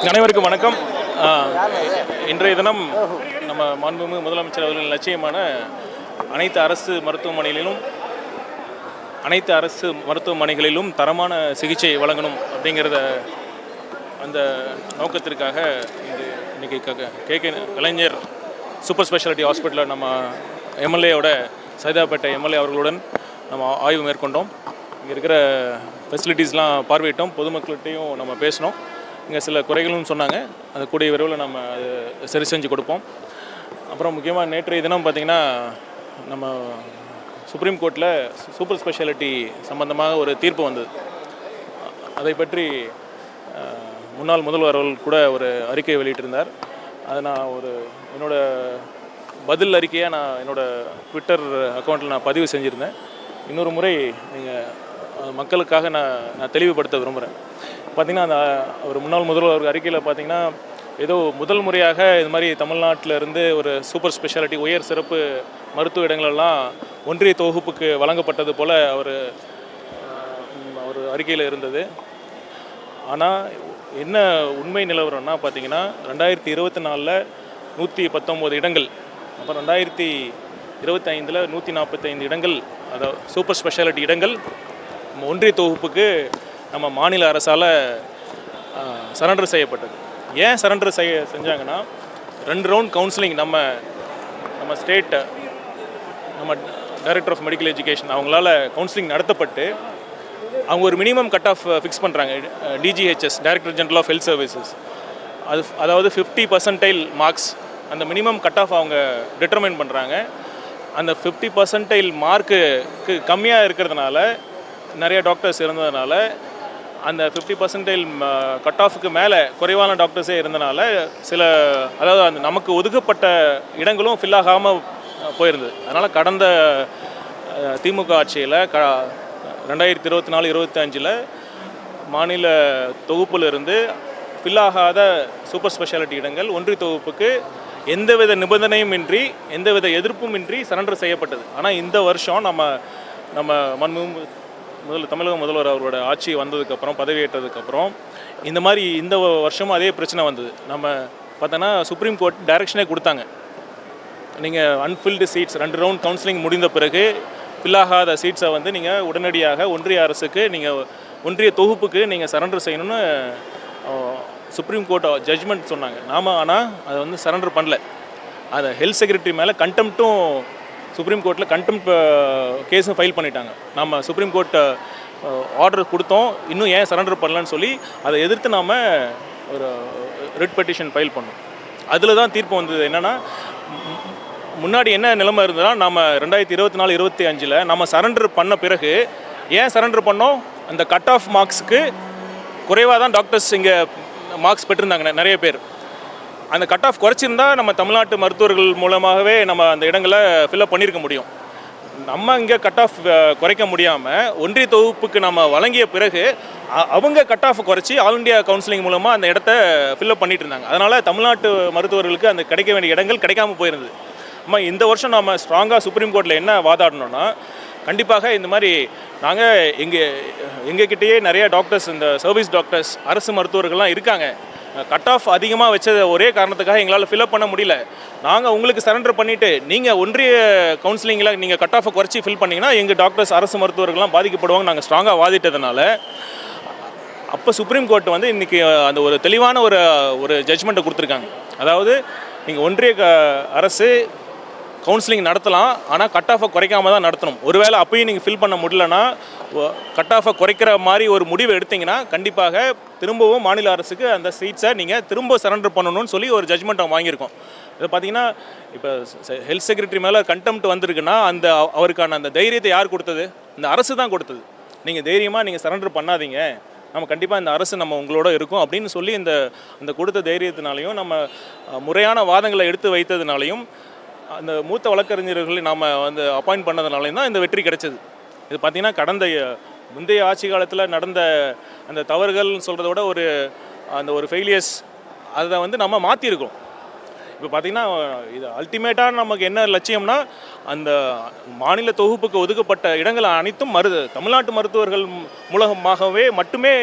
அனைவருக்கும் வணக்கம். இன்றைய தினம் நம்ம மாண்புமிகு முதலமைச்சர் அவர்களின் லட்சியமான அனைத்து அரசு மருத்துவமனைகளிலும் தரமான சிகிச்சை வழங்கணும் அப்படிங்கிறத அந்த நோக்கத்திற்காக இன்றைக்கி கே கலைஞர் சூப்பர் ஸ்பெஷாலிட்டி ஹாஸ்பிட்டலில் நம்ம எம்எல்ஏவோட சைதாப்பேட்டை எம்எல்ஏ அவர்களுடன் நம்ம ஆய்வு மேற்கொண்டோம். இங்கே இருக்கிற ஃபெசிலிட்டிஸ்லாம் பார்வையிட்டோம். பொதுமக்கள்கிட்டையும் நம்ம பேசினோம். இங்கே சில குறைகளும் சொன்னாங்க. அது கூடிய விரைவில் நம்ம அது சரி செஞ்சு கொடுப்போம். அப்புறம் முக்கியமாக நேற்றைய தினம் பார்த்திங்கன்னா நம்ம சுப்ரீம் கோர்ட்டில் சூப்பர் ஸ்பெஷாலிட்டி சம்பந்தமாக ஒரு தீர்ப்பு வந்தது. அதை பற்றி முன்னாள் முதல்வர் அவர்கள் கூட ஒரு அறிக்கையை வெளியிட்டிருந்தார். அதை நான் என்னோடய பதில் அறிக்கையாக நான் என்னோடய ட்விட்டர் அக்கௌண்ட்டில் நான் பதிவு செஞ்சுருந்தேன். இன்னொரு முறை நீங்கள் மக்களுக்காக நான் தெளிவுபடுத்த விரும்புகிறேன். பார்த்திங்கன்னா அந்த ஒரு முன்னாள் முதல்வர் அறிக்கையில் பார்த்திங்கன்னா ஏதோ முதல் முறையாக இது மாதிரி தமிழ்நாட்டில் இருந்து ஒரு சூப்பர் ஸ்பெஷாலிட்டி உயர் சிறப்பு மருத்துவ இடங்களெல்லாம் ஒன்றிய தொகுப்புக்கு வழங்கப்பட்டது போல் அவர் அறிக்கையில் இருந்தது. ஆனால் என்ன உண்மை நிலவரம்னா பார்த்திங்கன்னா 2024 119 இடங்கள், அப்புறம் 2025 145 இடங்கள், அதாவது சூப்பர் ஸ்பெஷாலிட்டி இடங்கள் ஒன்றிய தொகுப்புக்கு நம்ம மாநில அரசால் சரண்டர் செய்யப்பட்டது. ஏன் சரண்டர் செஞ்சாங்கன்னா 2 ரவுண்ட் கவுன்சிலிங் நம்ம state director of medical education அவங்களால கவுன்சிலிங் நடத்தப்பட்டு அவங்க ஒரு மினிமம் கட் ஆஃப் ஃபிக்ஸ் பண்ணுறாங்க. DGHS director general of health services அதாவது 50% மார்க்ஸ் அந்த மினிமம் கட் ஆஃப் அவங்க டிட்டர்மைன் பண்ணுறாங்க. அந்த 50% மார்க்குக்கு கம்மியாக இருக்கிறதுனால நிறைய டாக்டர்ஸ் இருந்ததுனால அந்த 50% கட் ஆஃபுக்கு மேலே குறைவான டாக்டர்ஸே இருந்தனால அதாவது அந்த நமக்கு ஒதுக்கப்பட்ட இடங்களும் ஃபில் ஆகாமல் போயிருந்தது. அதனால் கடந்த திமுக ஆட்சியில் 2024-25 மாநில தொகுப்பிலிருந்து ஃபில் ஆகாத சூப்பர் ஸ்பெஷாலிட்டி இடங்கள் ஒன்றிய தொகுப்புக்கு எந்தவித நிபந்தனையும் இன்றி எந்தவித எதிர்ப்பும் இன்றி சரண்டர் செய்யப்பட்டது. ஆனால் இந்த வருஷம் நம்ம தமிழக முதல்வர் அவரோட ஆட்சி வந்ததுக்கப்புறம் பதவியேற்றதுக்கப்புறம் இந்த வருஷமும் அதே பிரச்சனை வந்தது. நம்ம பார்த்தோன்னா சுப்ரீம் கோர்ட் டைரக்ஷனே கொடுத்தாங்க. நீங்கள் அன்ஃபில்டு சீட்ஸ் 2 ரவுண்ட் கவுன்சிலிங் முடிந்த பிறகு ஃபில் ஆகாத சீட்ஸை நீங்கள் உடனடியாக ஒன்றிய அரசுக்கு ஒன்றிய தொகுப்புக்கு நீங்கள் சரண்டர் செய்யணும்னு சுப்ரீம் கோர்ட் ஜட்ஜ்மெண்ட் சொன்னாங்க. ஆனால் அதை சரண்டர் பண்ணல. அதை ஹெல்த் செக்ரட்டரி மேலே கண்டெம்ட்டும் சுப்ரீம் கோர்ட்டில் கண்டெம்ட் கேஸும் ஃபைல் பண்ணிட்டாங்க. நம்ம சுப்ரீம் கோர்ட் ஆர்டர் கொடுத்தோம், இன்னும் ஏன் சரண்டர் பண்ணலன்னு சொல்லி அதை எதிர்த்து நாம் ஒரு ரிட் பெட்டிஷன் ஃபைல் பண்ணோம். அதில் தான் தீர்ப்பு வந்தது. என்னென்னா முன்னாடி என்ன நிலைமை இருந்ததுன்னா நம்ம 2024-25 நம்ம சரண்டர் பண்ண பிறகு ஏன் சரண்டர் பண்ணோம், அந்த கட் ஆஃப் மார்க்ஸுக்கு குறைவாக தான் டாக்டர்ஸ் இங்கே மார்க்ஸ் பெற்றிருந்தாங்க நிறைய பேர். அந்த கட் ஆஃப் குறைச்சிருந்தா நம்ம தமிழ்நாட்டு மருத்துவர்கள் மூலமாகவே நம்ம அந்த இடங்களை ஃபில்அப் பண்ணியிருக்க முடியும். நம்ம இங்கே கட் ஆஃப் குறைக்க முடியாமல் ஒன்றிய தொகுப்புக்கு நம்ம வழங்கிய பிறகு அவங்க கட் ஆஃப் குறைச்சி ஆல் இண்டியா கவுன்சிலிங் மூலமாக அந்த இடத்த ஃபில்அப் பண்ணிட்டு இருந்தாங்க. அதனால் தமிழ்நாட்டு மருத்துவர்களுக்கு அந்த கிடைக்க வேண்டிய இடங்கள் கிடைக்காமல் போயிருந்தது. இந்த வருஷம் நம்ம ஸ்ட்ராங்காக சுப்ரீம் கோர்ட்டில் என்ன வாதாடணும்னா, கண்டிப்பாக இந்த மாதிரி நாங்கள் எங்ககிட்டயே நிறைய டாக்டர்ஸ், இந்த சர்வீஸ் டாக்டர்ஸ், அரசு மருத்துவர்கள்லாம் இருக்காங்க. கட் ஆஃப் அதிகமாக வச்சது ஒரே காரணத்துக்காக எங்களால் ஃபில்அப் பண்ண முடியல. நாங்கள் உங்களுக்கு சரண்டர் பண்ணிவிட்டு நீங்கள் ஒன்றிய கவுன்சிலிங்கில் நீங்கள் கட் ஆஃபை குறைச்சி ஃபில் பண்ணிங்கன்னா எங்கள் டாக்டர்ஸ், அரசு மருத்துவர்கள்லாம் பாதிக்கப்படுவாங்க நாங்கள் ஸ்ட்ராங்காக வாதிட்டதுனால அப்போ சுப்ரீம் கோர்ட் இன்றைக்கி அந்த ஒரு தெளிவான ஒரு ஜட்ஜ்மெண்ட்டை கொடுத்துருக்காங்க. அதாவது நீங்கள் ஒன்றிய அரசு கவுன்சிலிங் நடத்தலாம், ஆனால் கட் ஆஃபை குறைக்காம தான் நடத்தணும். ஒருவேளை அப்பயும் நீங்கள் ஃபில் பண்ண முடியலன்னா கட் ஆஃபை குறைக்கிற மாதிரி ஒரு முடிவு எடுத்திங்கன்னா கண்டிப்பாக திரும்பவும் மாநில அரசுக்கு அந்த சீட்ஸை நீங்கள் திரும்ப சரண்டர் பண்ணணும்னு சொல்லி ஒரு ஜட்ஜ்மெண்ட் வாங்கியிருக்கோம். இதை பார்த்தீங்கன்னா இப்போ ஹெல்த் செக்ரட்டரி மேலே கண்டெம்ட் வந்திருக்குன்னா அவருக்கான அந்த தைரியத்தை யார் கொடுத்தது? இந்த அரசு தான் கொடுத்தது. நீங்கள் தைரியமாக நீங்கள் சரண்டர் பண்ணாதீங்க, நம்ம கண்டிப்பாக இந்த அரசு நம்ம உங்களோட இருக்கும் அப்படின்னு சொல்லி அந்த கொடுத்த தைரியத்தினாலையும் நம்ம முறையான வாதங்களை எடுத்து வைத்ததுனாலையும் அந்த மூத்த வழக்கறிஞர்களை நாம் அப்பாயிண்ட் பண்ணதுனாலையும் தான் இந்த வெற்றி கிடைச்சது. இது பார்த்திங்கன்னா முந்தைய ஆட்சி காலத்தில் நடந்த அந்த தவறுகள்னு சொல்கிறத விட ஒரு ஃபெயிலியர்ஸ் அதை நம்ம மாற்றிருக்கோம். இப்போ பார்த்திங்கன்னா இது அல்டிமேட்டாக நமக்கு என்ன லட்சியம்னா, அந்த மாநில தொகுப்புக்கு ஒதுக்கப்பட்ட இடங்கள் அனைத்தும் தமிழ்நாட்டு மருத்துவர்கள் மூலமாகவே மட்டுமே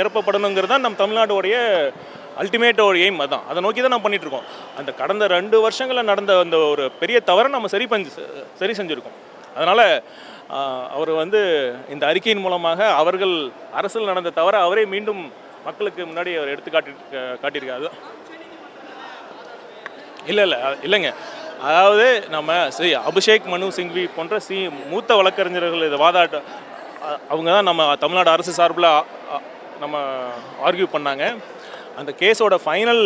நிரப்பப்படணுங்கிறது தான் நம் தமிழ்நாட்டுடைய அல்டிமேட் ஒரு எய்ம் அதான். அதை நோக்கி தான் நம்ம பண்ணிகிட்ருக்கோம். அந்த கடந்த 2 வருஷங்களில் நடந்த அந்த ஒரு பெரிய தவறை நம்ம சரி செஞ்சுருக்கோம். அதனால் அவர் வந்து இந்த அறிக்கையின் மூலமாக அவர்கள் அரசில் நடந்த தவறை அவரே மீண்டும் மக்களுக்கு முன்னாடி அவர் எடுத்து காட்டியிருக்காரு. இல்லைங்க, அதாவது நம்ம அபிஷேக் மனு சிங்வி போன்ற மூத்த வழக்கறிஞர்கள் இதை அவங்க தான் நம்ம தமிழ்நாடு அரசு சார்பில் நம்ம ஆர்கியூ பண்ணாங்க. அந்த கேஸோட ஃபைனல்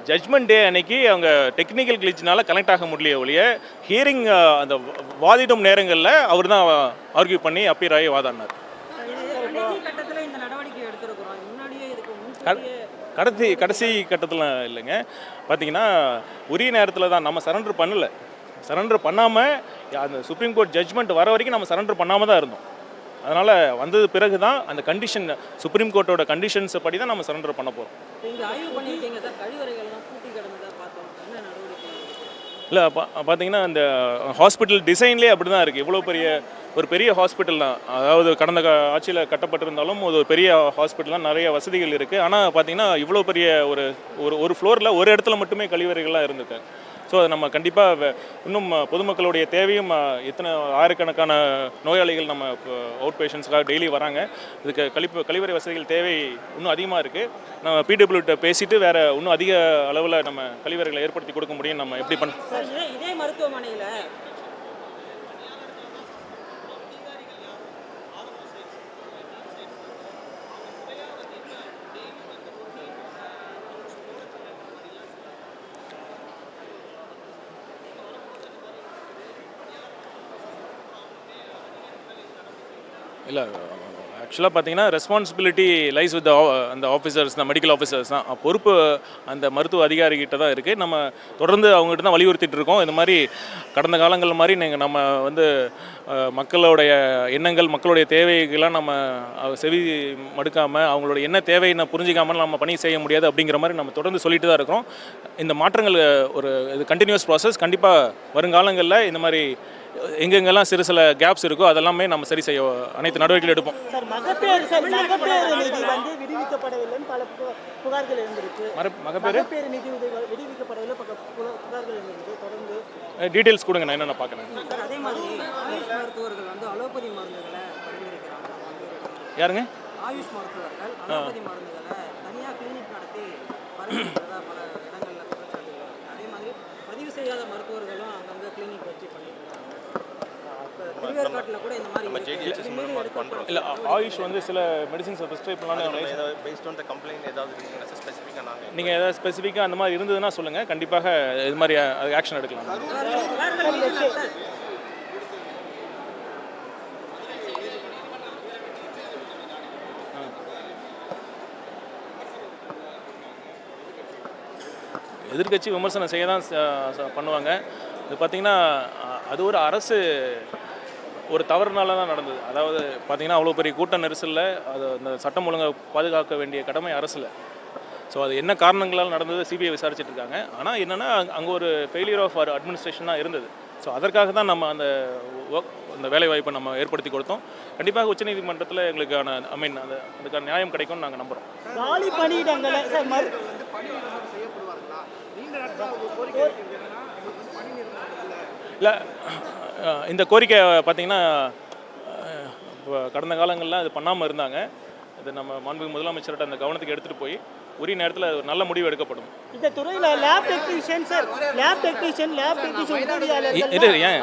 ஜட்ஜ்மெண்ட் டே அன்னைக்கு அவங்க டெக்னிக்கல் கிளிச்சினால கனெக்ட் ஆக முடியல ஒழிய ஹியரிங் அந்த வாதிடும் நேரங்களில் அவர் தான் ஆர்கியூ பண்ணி அப்பியர் ஆகி வாதாடினார். கடைசி கட்டத்தில் இல்லைங்க, பார்த்தீங்கன்னா உரிய நேரத்தில் தான் நம்ம சரண்டர் பண்ணாமல் அந்த சுப்ரீம் கோர்ட் ஜட்ஜ்மெண்ட் வர வரைக்கும் நம்ம சரண்டர் பண்ணாமல் தான் இருந்தோம். அதனால் வந்தது பிறகு தான் அந்த கண்டிஷன் சுப்ரீம் கோர்ட்டோட கண்டிஷன்ஸை படி தான் நம்ம சரண்டர் பண்ண போகிறோம். இல்லை பார்த்தீங்கன்னா அந்த ஹாஸ்பிட்டல் டிசைன்லேயே அப்படி தான் இருக்குது. இவ்வளோ பெரிய ஹாஸ்பிட்டல் தான், அதாவது கடந்த ஆட்சியில் கட்டப்பட்டிருந்தாலும் ஒரு பெரிய ஹாஸ்பிட்டல் தான், நிறைய வசதிகள் இருக்குது. ஆனால் பார்த்தீங்கன்னா இவ்வளோ பெரிய ஒரு ஃப்ளோரில் ஒரு இடத்துல மட்டுமே கழிவறைகள்லாம் இருந்துருக்கு. ஸோ அது நம்ம கண்டிப்பாக இன்னும் பொதுமக்களுடைய தேவையும் எத்தனை ஆயிரக்கணக்கான நோயாளிகள் நம்ம அவுட் பேஷண்ட்ஸ்க்காக டெய்லி வராங்க. இதுக்கு கழிவறை வசதிகள் தேவை இன்னும் அதிகமாக இருக்குது. நம்ம பிடபிள்யூட்ட பேசிட்டு வேறு இன்னும் அதிக அளவில் நம்ம கழிவறைகளை ஏற்படுத்தி கொடுக்க முடியும். நம்ம எப்படி இதே மருத்துவமனையில் இல்லை, ஆக்சுவலாக பார்த்தீங்கன்னா ரெஸ்பான்சிபிலிட்டி லைஸ் வித் அந்த ஆஃபீஸர்ஸ் தான், மெடிக்கல் ஆஃபீஸர்ஸ் தான். பொறுப்பு அந்த மருத்துவ அதிகாரிகிட்ட தான் இருக்குது. நம்ம தொடர்ந்து அவங்ககிட்ட தான் வலியுறுத்திட்டு இருக்கோம். இந்த மாதிரி கடந்த காலங்கள் மாதிரி நம்ம வந்து மக்களுடைய எண்ணங்கள், மக்களுடைய தேவைகள்லாம் நம்ம செவி மடுக்காமல், அவங்களோட என்ன தேவைன்னு புரிஞ்சிக்காமல் நம்ம பணி செய்ய முடியாது அப்படிங்கிற மாதிரி நம்ம தொடர்ந்து சொல்லிட்டு தான் இருக்கிறோம். இந்த மாற்றங்கள் இது கண்டினியூஸ் ப்ராசஸ். கண்டிப்பாக வருங்காலங்களில் இந்த மாதிரி எங்கெங்கெல்லாம் சில கேப்ஸ் இருக்கோ அதெல்லாமே நம்ம சரி செய்ய அனைத்து நடவடிக்கைகள் எடுப்போம். டீடைல்ஸ் கொடுங்க, நான் என்னென்ன பார்க்குறேன். யாருங்க? ஆயுஷ் மருத்துவர்கள் அலோபதி மருந்துகளை தனியாக கிளினிக் நடத்தி பரிந்துரைக்கிறதா பல இடங்களில் குற்றச்சாட்டுகள். அதே மாதிரி பதிவு செய்யாத மருத்துவர்களும் அங்கங்கே கிளினிக் வச்சு பண்ணியிருக்காங்க. திருவேற்காட்டில் கூட இந்த மாதிரி இல்லை, ஆயுஷ் வந்து சில மெடிசின்ஸை ப்ரிஸ்கிரைப் பண்ணலாம். நீங்கள் ஏதாவது ஸ்பெசிஃபிக்காக அந்த மாதிரி இருந்ததுன்னா சொல்லுங்கள், கண்டிப்பாக இது மாதிரி அது ஆக்ஷன் எடுக்கலாம். எதிர்கட்சி விமர்சனம் செய்ய தான் பண்ணுவாங்க. இது பார்த்திங்கன்னா அது ஒரு அரசு ஒரு தவறுனால தான் நடந்தது. அதாவது பார்த்திங்கன்னா அவ்வளோ பெரிய கூட்ட நெரிசலில் அது அந்த சட்டம் ஒழுங்கை பாதுகாக்க வேண்டிய கடமை அரசில். ஸோ அது என்ன காரணங்களால் நடந்தது சிபிஐ விசாரிச்சுட்டு இருக்காங்க. ஆனால் என்னென்னா அங்கே ஒரு ஃபெயிலியர் ஆஃப் அவர் அட்மினிஸ்ட்ரேஷனாக இருந்தது. ஸோ அதற்காக தான் நம்ம அந்த வேலைவாய்ப்பை நம்ம ஏற்படுத்தி கொடுத்தோம். கண்டிப்பாக உச்சநீதிமன்றத்தில் எங்களுக்கான அதுக்கான நியாயம் கிடைக்கும்னு நாங்கள் நம்புகிறோம். இல்லை, இந்த கோரிக்கை பார்த்திங்கன்னா இப்போ கடந்த காலங்களில் அது பண்ணாமல் இருந்தாங்க. அது நம்ம மாண்புமிகு முதலமைச்சர்கிட்ட அந்த கவனத்துக்கு எடுத்துகிட்டு போய் உரிய நேரத்தில் ஒரு நல்ல முடிவு எடுக்கப்படும். இந்த துறையில் லேப் டெக்னீஷியன் இது ஏன்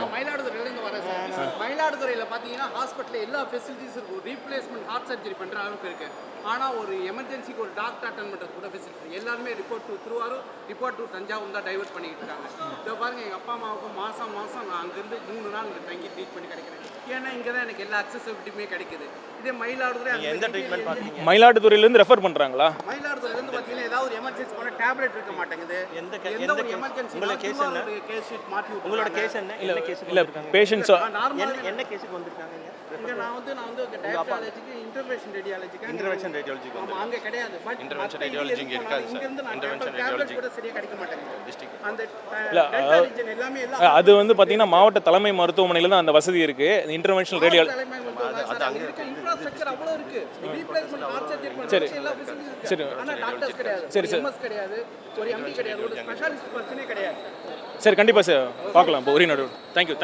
மயிலாடுதுறையில் பார்த்தீங்கன்னா ஹாஸ்பிட்டலில் எல்லா ஃபெசிலிட்டிஸும் இருக்கும். ரீப்ளேஸ்மெண்ட் ஹார்ட் சர்ஜரி பண்ணுற அளவுக்கு இருக்குது. ஆனால் ஒரு எமர்ஜென்சிக்கு ஒரு டாக்டர் அட்டன் பண்ணுறது கூட ஃபெசிலிட்டி எல்லாருமே report to Thiruvarur, report to Thanjavur தான் டைவர்ட் பண்ணிக்கிட்டு இருக்காங்க. இப்போ பாருங்கள், எங்கள் அப்பா அம்மாவுக்கும் மாதம் நான் அங்கேருந்து 3 நாள் இங்கே தங்கி ட்ரீட்மெண்ட் கிடைக்கிறேன். ஏன்னா இங்கே தான் எனக்கு எல்லா அக்சசிபிலிட்டியுமே கிடைக்குது. இதே மயிலாடுதுறை எந்த ட்ரீட்மெண்ட் பார்த்தீங்க? மயிலாடுதுறையிலேருந்து ரெஃபர் பண்ணுறாங்களா? மயிலாடுதுறையிலேருந்து பார்த்தீங்கன்னா ஏதாவது ஒரு எமர்ஜென்சி போனால் டேப்லெட் இருக்க மாட்டேங்குது. எந்த ஒரு எமர்ஜென்சி கேஸ் ஷீட் மாற்றி உங்களோட கேஸ் என்ன? இல்லை பேஷண்ட்ஸ் என்ன கேஸுக்கு வந்திருக்காங்க? இங்கே நான் வந்து டயபாலஜிக்கு இன்டர்வென்ஷன் ரேடியாலஜிக்கு ஆமாம் அங்கே கிடையாது. பட் இன்டர்வென்ஷன் ரேடியாலஜி இங்கே இருக்காது சார். இங்கேருந்து நான் டேப்லெட் கூட சரியாக கிடைக்க மாட்டேங்குது டிஸ்ட்ரிக்ட். அந்த எல்லாமே அது வந்து பார்த்தீங்கன்னா மாவட்ட தலைமை மருத்துவமனையில் தான் அந்த வசதி இருக்குது. இன்டர்வென்ஷனல் ரேடியாலஜி சார் அங்க இருக்க இன்ஃப்ராஸ்ட்ரக்சர் அவ்வளவு இருக்கு ரீப்ளேஸ்மென்ட் ஹார்ட் சர்ஜரி சரி. பண்ற எல்லா ஃபெசிலிட்டிஸ் சரி. ஆனா டாக்டர்ஸ் கிடையாது சரி, சரி. எம்எஸ் கிடையாது ஒரு எம்டி கிடையாது ஒரு ஸ்பெஷலிஸ்ட் பர்சனே கிடையாது சரி கண்டிப்பாக சார் பார்க்கலாம் இப்போ ஒரே நடுவு தேங்க்யூ